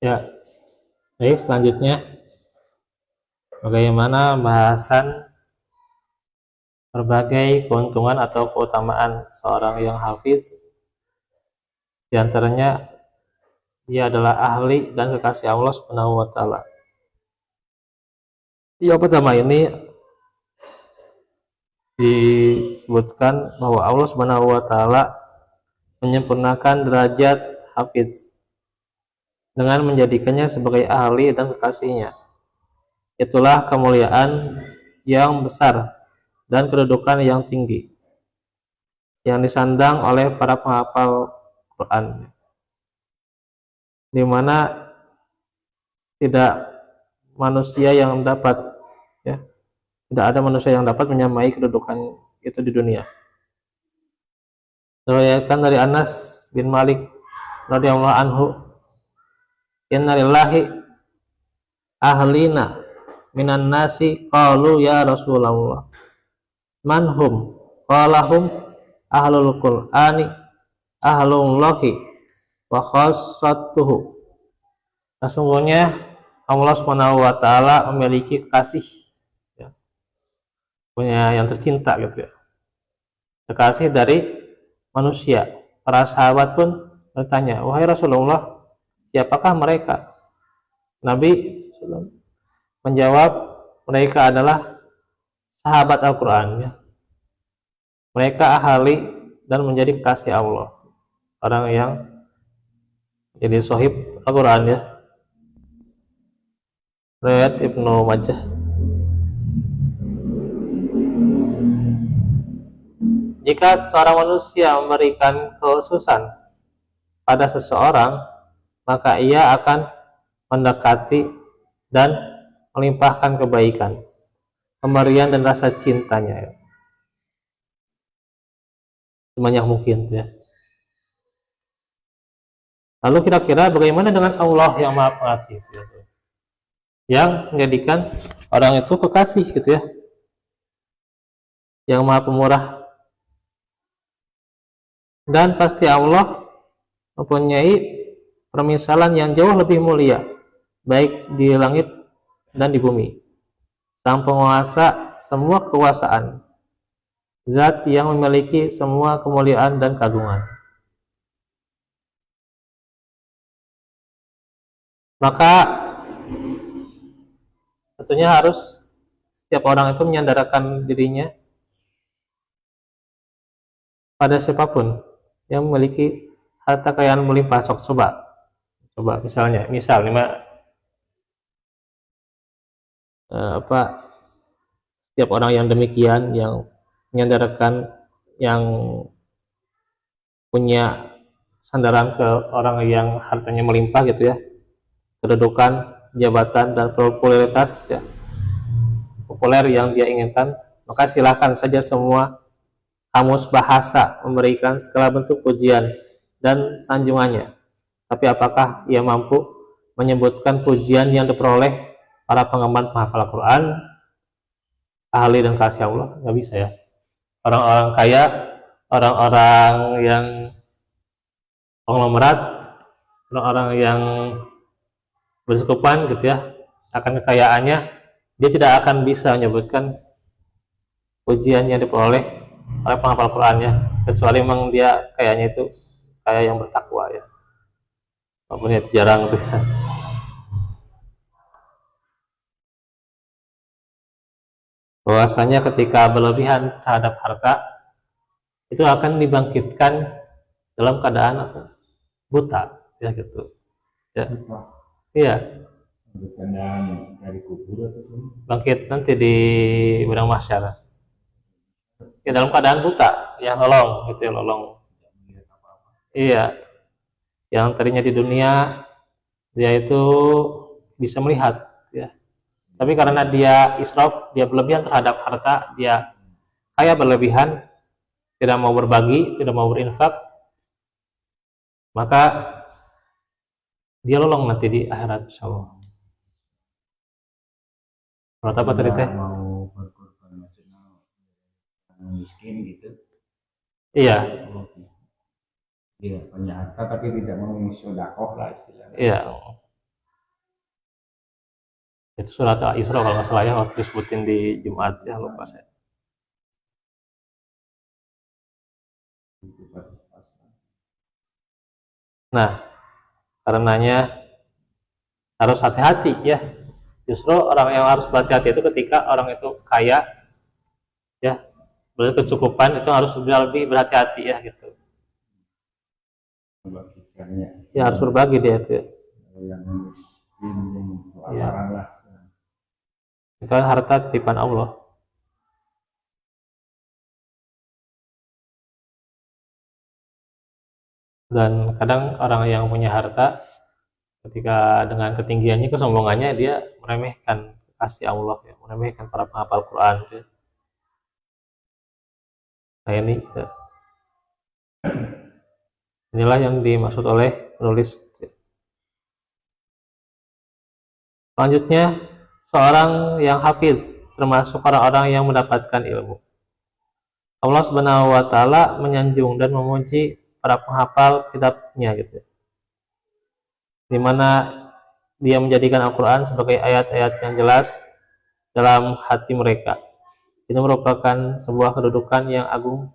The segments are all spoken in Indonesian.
Ya, baik selanjutnya bagaimana bahasan berbagai keuntungan atau keutamaan seorang yang hafiz. Di antaranya dia adalah ahli dan kekasih Allah Subhanahu wa taala. Yang pertama ini disebutkan bahwa Allah Subhanahu wa taala menyempurnakan derajat hafiz dengan menjadikannya sebagai ahli dan kekasihnya. Itulah kemuliaan yang besar dan kedudukan yang tinggi yang disandang oleh para penghafal Quran, di mana tidak manusia yang dapat, ya, tidak ada manusia yang dapat menyamai kedudukan itu di dunia. Diriwayatkan dari Anas bin Malik radhiyallahu anhu, inna lillahi ahlina minan nasi qalu ya Rasulullah man hum, qala hum ahlul qur'ani ahlullahi wa khassatuhu. Sesungguhnya Allah Subhanahu wa taala memiliki kekasih, ya, punya yang tercinta gitu ya. Kekasih dari manusia. Para sahabat pun bertanya, "Wahai Rasulullah, siapakah mereka?" Nabi menjawab, "Mereka adalah sahabat Al-Qur'an, ya. Mereka ahli dan menjadi kekasih Allah, orang yang jadi sohib Al-Quran, ya." Riwayat Ibnu Majah. Jika seorang manusia memberikan kekhususan pada seseorang, maka ia akan mendekati dan melimpahkan kebaikan, pemberian dan rasa cintanya, ya, sebanyak mungkin, ya. Lalu kira-kira bagaimana dengan Allah yang Maha Pengasih, ya, yang menjadikan orang itu kekasih gitu ya, yang Maha Pemurah. Dan pasti Allah mempunyai permisalan yang jauh lebih mulia, baik di langit dan di bumi. Sang penguasa semua kekuasaan, zat yang memiliki semua kemuliaan dan keagungan. Maka tentunya harus setiap orang itu menyandarkan dirinya pada siapapun yang memiliki harta kekayaan melimpah. Coba misalnya, setiap orang yang demikian, yang menyandarkan, yang punya sandaran ke orang yang hartanya melimpah gitu ya, kedudukan, jabatan, dan popularitas, ya, populer yang dia inginkan, maka silakan saja semua kamus bahasa memberikan segala bentuk pujian dan sanjungannya. Tapi apakah ia mampu menyebutkan pujian yang diperoleh para pengemban penghafal Al-Quran, ahli dan kasih Allah? Nggak bisa, ya. Orang-orang kaya, orang-orang yang konglomerat, orang-orang yang bersukupan gitu ya, akan kekayaannya, dia tidak akan bisa menyebutkan pujian yang diperoleh oleh penghafal Qurannya, kecuali memang dia kayaknya itu kayak yang bertakwa, ya, walaupun itu jarang tuh. Bahwasanya ketika berlebihan terhadap harta itu akan dibangkitkan dalam keadaan apa? Buta, ya gitu, ya. Iya, bangkit nanti di padang mahsyar, ya, dalam keadaan buta, ya, lolong gitu ya, lolong. Iya, yang tadinya di dunia dia itu bisa melihat, ya, tapi karena dia israf, dia berlebihan terhadap harta, dia kaya berlebihan, tidak mau berbagi, tidak mau berinfak, maka dia lolong nanti di akhirat, insyaallah. Menurut apa tadi teh? Mau berkorban nasional miskin gitu. Iya. Iya, punya harta tapi tidak mau sedekah lah istilahnya. Iya. Itu surat Al-Isra kalau nggak salah ya, waktu disebutin di Jumat ya, lupa saya. Nah, karenanya harus hati-hati ya. Justru orang yang harus berhati-hati itu ketika orang itu kaya ya, berkecukupan, itu harus lebih berhati-hati ya gitu. Ya harus berbagi dia itu. Ya. Itu kan harta titipan Allah. Dan kadang orang yang punya harta, ketika dengan ketinggiannya, kesombongannya, dia meremehkan kasih Allah ya, meremehkan para penghafal Quran ya. Nah ini ya. Inilah yang dimaksud oleh penulis. Selanjutnya, seorang yang hafiz termasuk orang-orang yang mendapatkan ilmu. Allah Subhanahu wa taala menyanjung dan memuji para penghafal kitabnya gitu. Di mana dia menjadikan Al-Qur'an sebagai ayat-ayat yang jelas dalam hati mereka. Ini merupakan sebuah kedudukan yang agung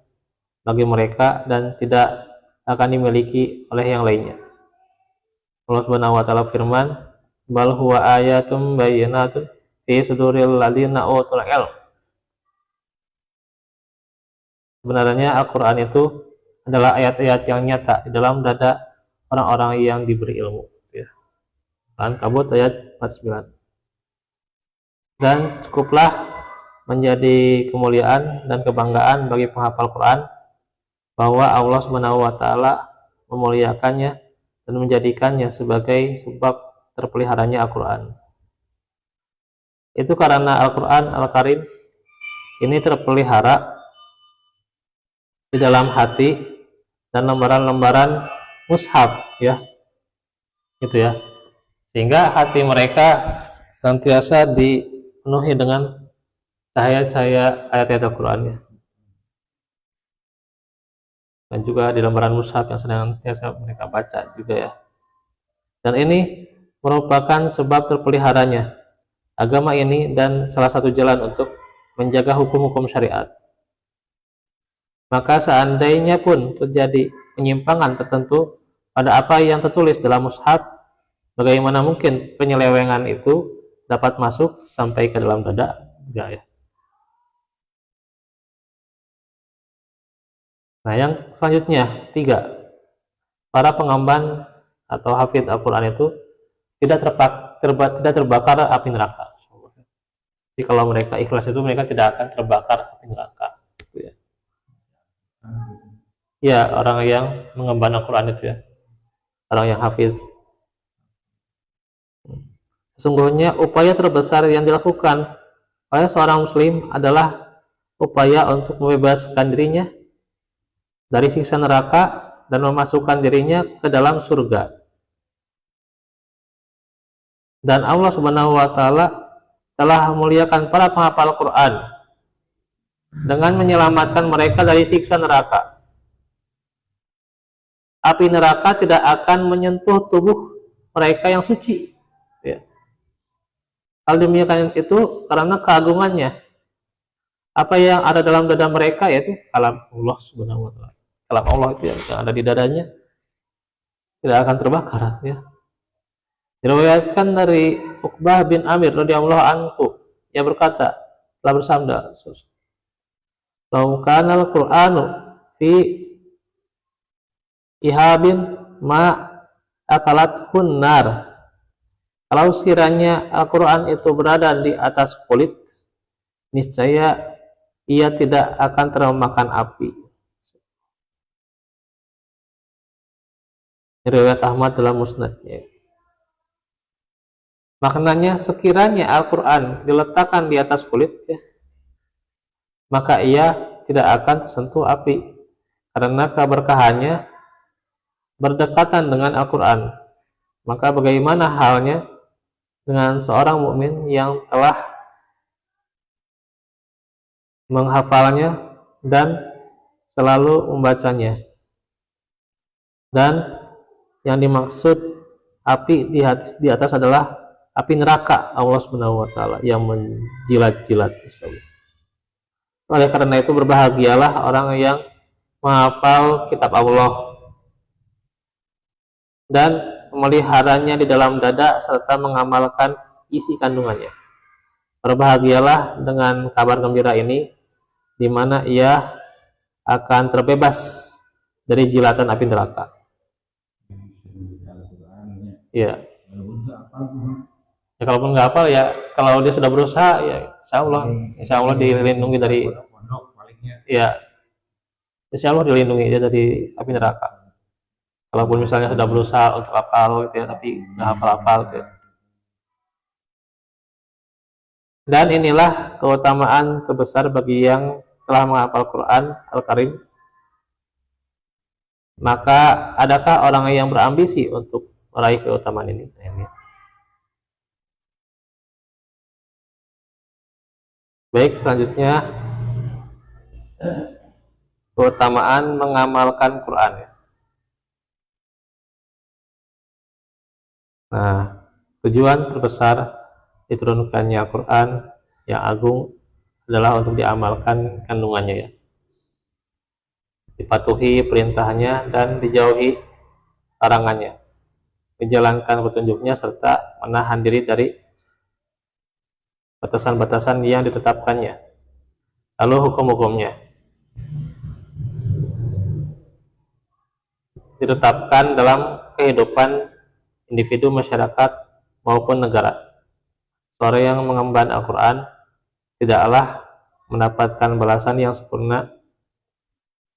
bagi mereka dan tidak akan dimiliki oleh yang lainnya. Allah Subhanahu wa taala firman, "Bal huwa ayatum bayyinatun fi suduril ladzina utul ilm." Sebenarnya Al-Qur'an itu adalah ayat-ayat yang nyata di dalam dada orang-orang yang diberi ilmu ya. Al-Ankabut ayat 49. Dan cukuplah menjadi kemuliaan dan kebanggaan bagi penghafal Quran bahwa Allah Subhanahu wa taala memuliakannya dan menjadikannya sebagai sebab terpeliharanya Al-Qur'an. Itu karena Al-Qur'an Al-Karim ini terpelihara di dalam hati dan lembaran-lembaran mushaf ya. Gitu ya. Sehingga hati mereka senantiasa dipenuhi dengan cahaya-cahaya ayat-ayat Al-Qur'an ya. Dan juga di lembaran mushaf yang senantiasa mereka baca juga ya. Dan ini merupakan sebab terpeliharanya agama ini dan salah satu jalan untuk menjaga hukum-hukum syariat. Maka seandainya pun terjadi penyimpangan tertentu pada apa yang tertulis dalam mushaf, bagaimana mungkin penyelewengan itu dapat masuk sampai ke dalam dada? Enggak ya. Nah, yang selanjutnya, 3. Para pengemban atau hafidz Al-Quran itu tidak terbakar api neraka. Jadi kalau mereka ikhlas itu mereka tidak akan terbakar api neraka. Gitu ya. Ya, orang yang mengemban Al-Quran itu ya. Orang yang hafiz. Sesungguhnya upaya terbesar yang dilakukan oleh seorang muslim adalah upaya untuk membebaskan dirinya dari siksa neraka dan memasukkan dirinya ke dalam surga. Dan Allah Subhanahu wa taala telah memuliakan para penghafal Quran dengan menyelamatkan mereka dari siksa neraka. Api neraka tidak akan menyentuh tubuh mereka yang suci. Ya. Hal demikian itu karena keagungannya. Apa yang ada dalam dada mereka yaitu kalam Allah Subhanahu wa taala. Kalam Allah itu yang ada di dadanya tidak akan terbakar ya. Diriwayatkan dari Uqbah bin Amir radhiyallahu anhu, ia berkata, telah bersabda, "Lau kana al-Qur'anu fi ihabin ma akalathun nar." Kalau sekiranya Al-Qur'an itu berada di atas kulit, niscaya ia tidak akan termakan api. Riwayat Ahmad dalam musnadnya. Maknanya sekiranya Al-Quran diletakkan di atas kulit ya, maka ia tidak akan tersentuh api karena keberkahannya berdekatan dengan Al-Quran. Maka bagaimana halnya dengan seorang mukmin yang telah menghafalnya dan selalu membacanya. Dan yang dimaksud api di atas adalah api neraka Allah Subhanahu wa taala yang menjilat-jilat. Oleh karena itu berbahagialah orang yang menghafal kitab Allah dan memeliharanya di dalam dada serta mengamalkan isi kandungannya. Berbahagialah dengan kabar gembira ini, di mana ia akan terbebas dari jilatan api neraka. Iya. Ya, kalaupun nggak hafal ya, kalau dia sudah berusaha ya insya Allah dilindungi dari, ya, insya Allah dilindungi dia dari api neraka. Kalaupun misalnya sudah berusaha untuk hafal gitu ya, tapi nggak hafal-hafal gitu ya. Dan inilah keutamaan terbesar bagi yang telah menghafal Quran Al-Karim. Maka adakah orang yang berambisi untuk meraih keutamaan ini? Baik, selanjutnya keutamaan mengamalkan Quran. Nah, tujuan terbesar diturunkannya Quran yang agung adalah untuk diamalkan kandungannya, ya, dipatuhi perintahnya dan dijauhi larangannya, menjalankan petunjuknya serta menahan diri dari batasan-batasan yang ditetapkannya. Lalu hukum-hukumnya ditetapkan dalam kehidupan individu, masyarakat maupun negara. Seorang yang mengemban Al-Quran tidaklah mendapatkan balasan yang sempurna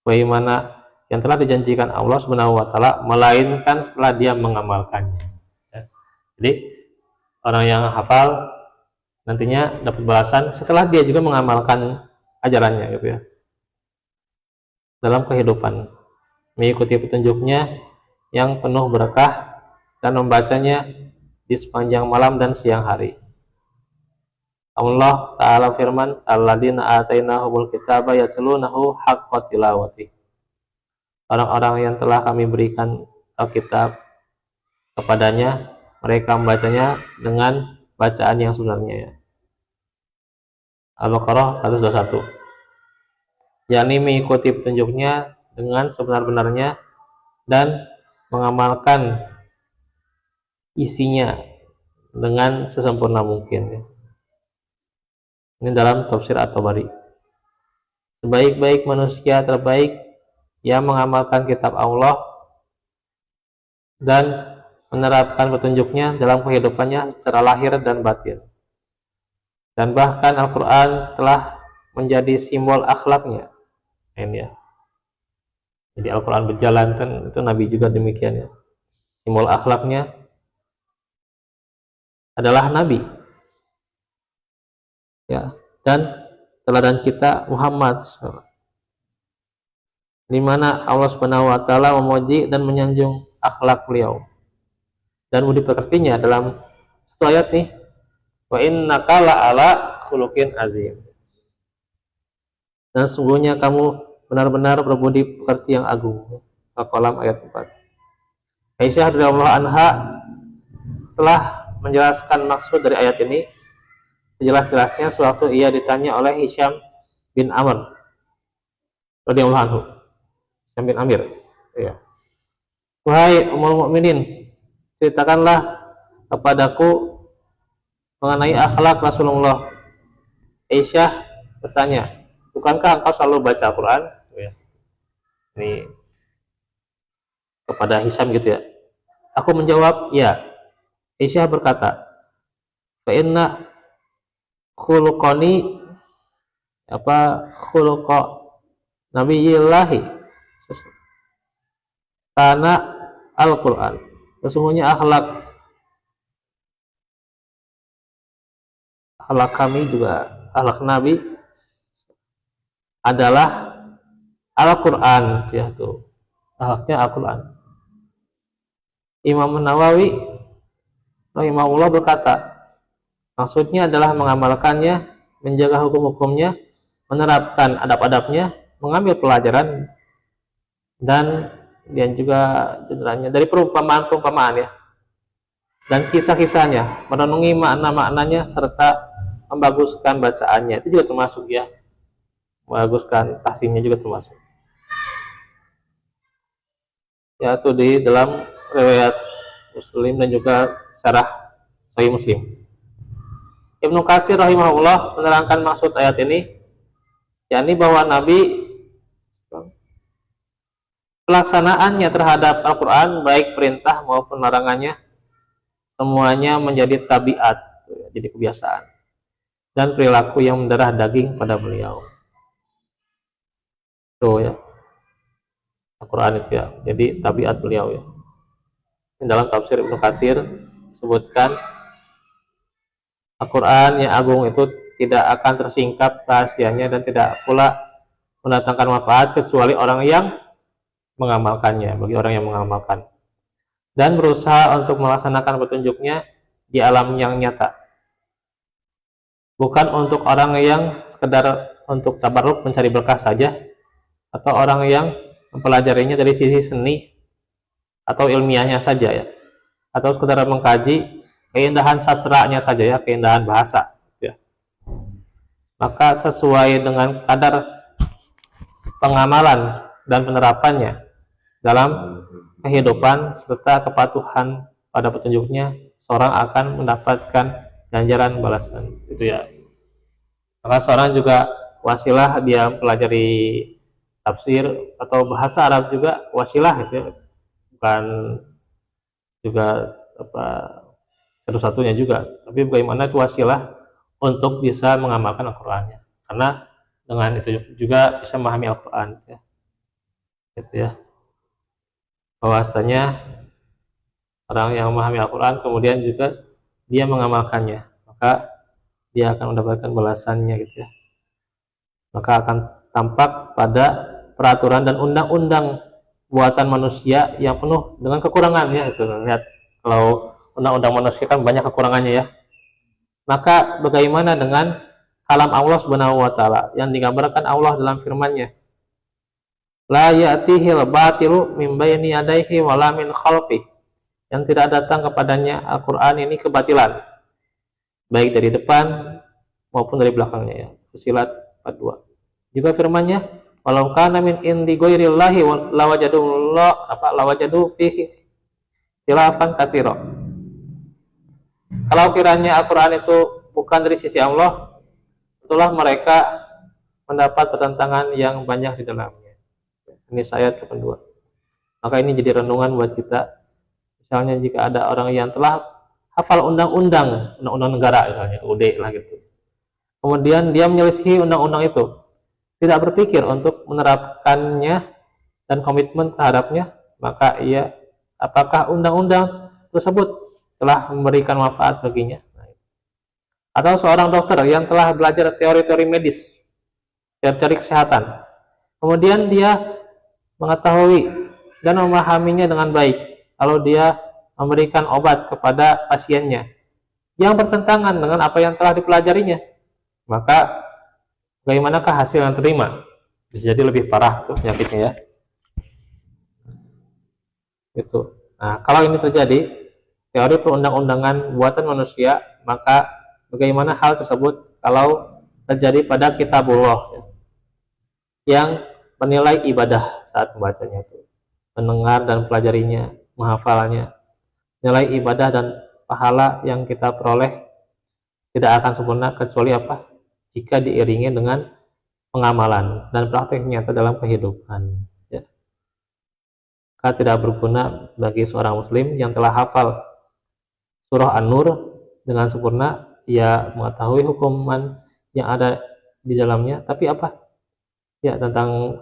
bagaimana yang telah dijanjikan Allah Subhanahu wa taala, melainkan setelah dia mengamalkannya. Jadi orang yang hafal nantinya dapat balasan setelah dia juga mengamalkan ajarannya, gitu ya, dalam kehidupan, mengikuti petunjuknya yang penuh berkah dan membacanya di sepanjang malam dan siang hari. Allah Ta'ala firman, alladzina atainahumul kitaba yatlunahu haqqa tilawati. Orang-orang yang telah kami berikan Alkitab kepadanya, mereka membacanya dengan bacaan yang sebenarnya, ya. Al-Baqarah 121. yakni mengikuti petunjuknya dengan sebenar-benarnya dan mengamalkan isinya dengan sesempurna mungkin, ya. Ini dalam tafsir At-Tabari. Sebaik-baik manusia terbaik yang mengamalkan kitab Allah dan menerapkan petunjuknya dalam kehidupannya secara lahir dan batin. Dan bahkan Al-Quran telah menjadi simbol akhlaknya. Ini, ya. Jadi Al-Quran berjalan, kan itu Nabi juga demikian, ya. Simbol akhlaknya adalah Nabi, ya, dan teladan kita Muhammad, di mana Allah Subhanahu wa taala memuji dan menyanjung akhlak beliau. Dan budi pekertinya dalam satu ayat nih, wa innaka la'ala khuluqin azim. Dan sungguhnya kamu benar-benar berbudi pekerti yang agung. Al-Qalam ayat 4. Aisyah radhiyallahu anha telah menjelaskan maksud dari ayat ini sejelas-jelasnya sewaktu ia ditanya oleh Hisham bin Amr radhiyallahu anhu. Hisham bin Amir, ya. Wahai Ummul Mukminin, ceritakanlah kepadaku mengenai akhlak Rasulullah. Aisyah bertanya, bukankah engkau selalu baca Al-Quran? Ini kepada Hisham, gitu ya. Aku menjawab, ya. Aisyah berkata, fa inna khuluqani khuluqa nabiyillahi karena Al-Quran. Sesungguhnya akhlak kami juga, akhlak Nabi adalah Al-Quran, ya, tuh akhlaknya Al-Quran. Imam Nawawi rahimahullah berkata, maksudnya adalah mengamalkannya, menjaga hukum-hukumnya, menerapkan adab-adabnya, mengambil pelajaran, dan juga generalnya dari perumpamaan-perumpamaan, ya. dan kisah-kisahnya, merenungi makna-maknanya serta membaguskan bacaannya. Itu juga termasuk ya, membaguskan tahsinnya juga termasuk. Yaitu di dalam riwayat Muslim dan juga syarah Sahih Muslim. Ibnu Katsir rahimahullah menerangkan maksud ayat ini, yakni bahwa Nabi pelaksanaannya terhadap Al-Quran, baik perintah maupun larangannya, semuanya menjadi tabiat, jadi kebiasaan dan perilaku yang mendarah daging pada beliau. Tuh ya, Al-Quran itu ya, jadi tabiat beliau ya. Dalam tafsir Ibnu Katsir disebutkan Al-Quran yang agung itu tidak akan tersingkap rahasianya dan tidak pula mendatangkan manfaat kecuali orang yang mengamalkannya, bagi orang yang mengamalkan dan berusaha untuk melaksanakan petunjuknya di alam yang nyata, bukan untuk orang yang sekedar untuk tabarruk mencari berkah saja, atau orang yang mempelajarinya dari sisi seni atau ilmiahnya saja ya, atau sekedar mengkaji keindahan sastranya saja ya, keindahan bahasa ya. Maka sesuai dengan kadar pengamalan dan penerapannya dalam kehidupan serta kepatuhan pada petunjuknya, seorang akan mendapatkan ganjaran balasan itu ya. Maka seorang juga wasilah dia pelajari tafsir atau bahasa Arab juga wasilah gitu ya, bukan juga apa satu-satunya juga, tapi bagaimana itu wasilah untuk bisa mengamalkan Al-Qur'annya, karena dengan itu juga bisa memahami Al-Qur'an ya. Gitu ya. Bahwasanya orang yang memahami Al-Qur'an kemudian juga dia mengamalkannya, maka dia akan mendapatkan balasannya gitu ya. Maka akan tampak pada peraturan dan undang-undang buatan manusia yang penuh dengan kekurangan ya. Itu lihat, kalau undang-undang manusia kan banyak kekurangannya ya. Maka bagaimana dengan kalam Allah Subhanahu wa taala yang digambarkan Allah dalam firman-Nya, la ya'tihil batilu min baini yadayhi wala min khalfihi, yang tidak datang kepadanya Al-Qur'an ini kebatilan baik dari depan maupun dari belakangnya ya. Fusilat 42. Juga firman-Nya, walau kana min indi ghairillahi lawajadu fihi khilafan katsira. Kalau kiranya Al-Quran itu bukan dari sisi Allah, itulah mereka mendapat pertentangan yang banyak di dalamnya. Ini ayat 82. Maka ini jadi renungan buat kita. Misalnya jika ada orang yang telah hafal undang-undang negara, misalnya UUD lah gitu, kemudian dia menyelisihi undang-undang itu, tidak berpikir untuk menerapkannya dan komitmen terhadapnya, maka ia apakah undang-undang tersebut telah memberikan manfaat baginya? Atau seorang dokter yang telah belajar teori-teori medis, teori kesehatan, kemudian dia mengetahui dan memahaminya dengan baik, lalu dia memberikan obat kepada pasiennya yang bertentangan dengan apa yang telah dipelajarinya, maka bagaimanakah hasil yang terima? Bisa jadi lebih parah tuh penyakitnya ya. Gitu. Nah, kalau ini terjadi teori perundang-undangan buatan manusia, maka bagaimana hal tersebut kalau terjadi pada kitabullah ya, yang menilai ibadah saat membacanya itu, mendengar dan pelajarinya, menghafalnya. Nilai ibadah dan pahala yang kita peroleh tidak akan sempurna kecuali apa? Jika diiringi dengan pengamalan dan praktek nyata dalam kehidupan ya. Maka tidak berguna bagi seorang muslim yang telah hafal surah An-Nur dengan sempurna, ia mengetahui hukuman yang ada di dalamnya, tapi apa? Ya tentang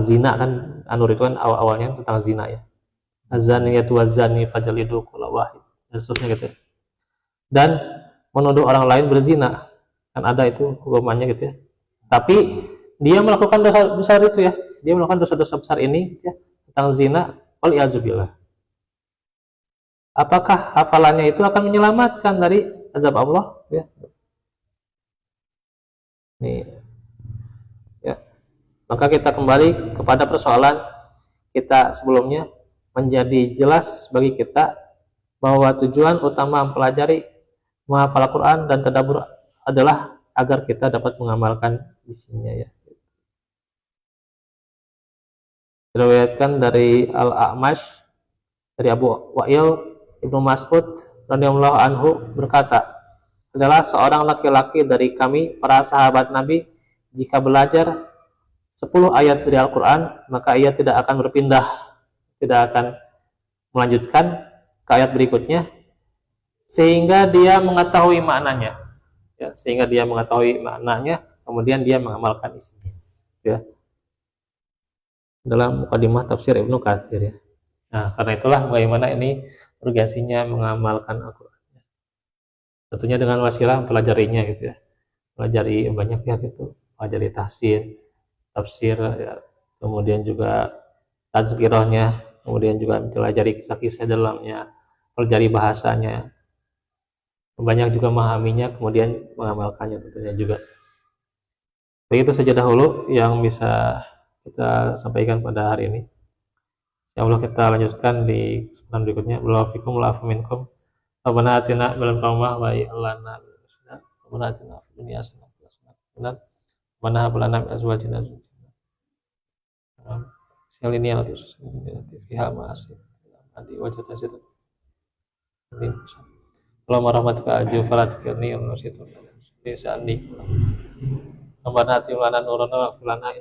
zina kan, An-Nur itu kan awal-awalnya tentang zina ya. Az-zaniyatu waz-zani fajlidu kulla wahid, dan seterusnya gitu. Dan menuduh orang lain berzina, kan ada itu hukumannya gitu ya. Tapi dia melakukan dosa besar itu ya. Dia melakukan dosa-dosa besar ini ya, tentang zina, wal iyadzubillah. Apakah hafalannya itu akan menyelamatkan dari azab Allah ya? Nih. Ya. Maka kita kembali kepada persoalan kita sebelumnya, menjadi jelas bagi kita bahwa tujuan utama mempelajari menghafal Al-Quran dan tadabbur adalah agar kita dapat mengamalkan isinya ya. Diriwayatkan dari Al-A'mash dari Abu Wa'il Ibnu Mas'ud radhiyallahu anhu berkata, adalah seorang laki-laki dari kami para sahabat Nabi jika belajar 10 ayat dari Al-Quran maka ia tidak akan berpindah, tidak akan melanjutkan ke ayat berikutnya sehingga dia mengetahui maknanya ya, sehingga dia mengetahui maknanya kemudian dia mengamalkan isinya ya. Dalam mukadimah tafsir Ibnu Katsir ya. Nah, karena itulah bagaimana ini urgensinya mengamalkan Al-Quran. Tentunya dengan wasilah mempelajarinya gitu ya. Pelajari banyak ya gitu. Pelajari tafsir ya. Kemudian juga tazkirahnya, kemudian juga mempelajari kisah-kisah dalamnya, pelajari bahasanya. Banyak juga memahaminya, kemudian mengamalkannya tentunya juga. Begitu saja dahulu yang bisa kita sampaikan pada hari ini. Ya Allah kita lanjutkan di kesempatan berikutnya. Barakallahu fikum wa afa minkum. Rabbana atina min ladunka wa hab lana min ladunka Rabbana atina fid dunya hasanah wa qina adzabannar. Rabbana hab lana min azwajina Salini ala Rasul fiha ma'asih adi wajah tasir. Allahumma rahmatuka aju falatikirni wa nasitu bisa andi. Rabbana atina lana nurana wa filana